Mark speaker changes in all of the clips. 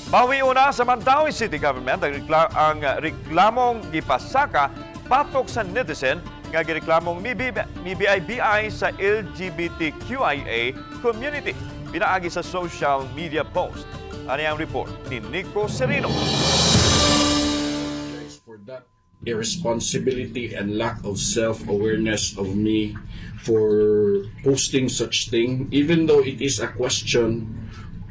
Speaker 1: Pawiuna sa Mandaue City Government ang reklamong gipasaka patok sa netizen nga gireklamong MIBI sa LGBTQIA community. Pinaagi sa social media post. Ano ang report ni Nico Serino?
Speaker 2: For that irresponsibility and lack of self-awareness of me for posting such thing, even though it is a question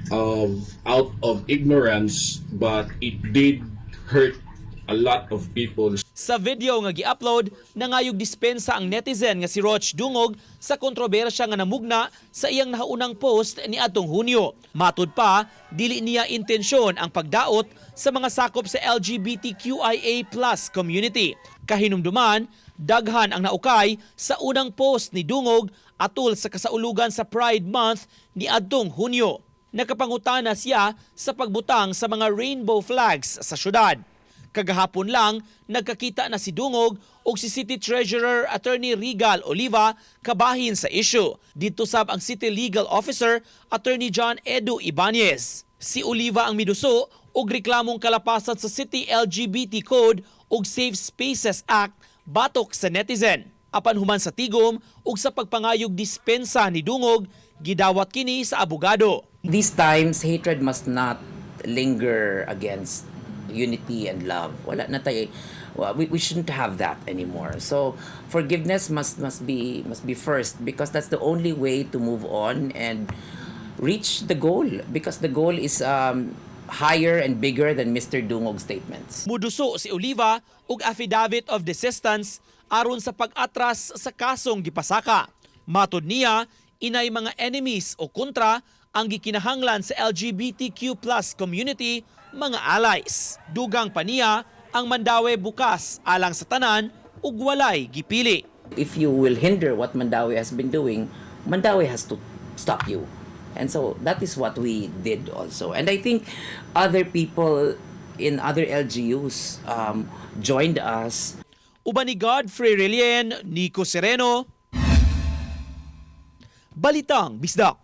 Speaker 2: of out of ignorance, but it did hurt a lot of people.
Speaker 3: Sa video nga gi-upload, nangayog dispensa ang netizen nga si Roch Dungog sa kontrobersya nga namugna sa iyang nahaunang post ni atong Hunyo. Matud pa, dili niya intensyon ang pagdaot sa mga sakop sa LGBTQIA+ community. Kahinumduman, daghan ang naukay sa unang post ni Dungog atol sa kasaulugan sa Pride Month ni atong Hunyo. Nakapangutana siya sa pagbutang sa mga rainbow flags sa syudad. Kagahapon lang, nagkakita na si Dungog o si City Treasurer Attorney Regal Oliva kabahin sa issue. Dito sab ang City Legal Officer Attorney John Edu Ibanez. Si Oliva ang miduso og reklamong kalapasan sa City LGBT Code ug Safe Spaces Act batok sa netizen. Apan human sa tigom ug sa pagpangayog dispensa ni Dungog, gidawat kini sa abogado.
Speaker 4: These times, hatred must not linger against unity and love. Wala na tayo. We shouldn't have that anymore. So forgiveness must be first, because that's the only way to move on and reach the goal, because the goal is higher and bigger than Mr. Dungog's statements.
Speaker 3: Muduso si Oliva ug affidavit of desistance aron sa pag-atras sa kasong gipasaka. Matud niya, inay mga enemies o kontra ang gikinahanglan sa LGBTQ+ community, mga allies. Dugang pa niya, ang Mandaue bukas alang sa tanan ug walay gipili.
Speaker 4: If you will hinder what Mandaue has been doing, Mandaue has to stop you. And so that is what we did also. And I think other people in other LGUs joined us.
Speaker 3: Uban ni Godfrey Relien, Nico Sereno, Balitang Bisdak.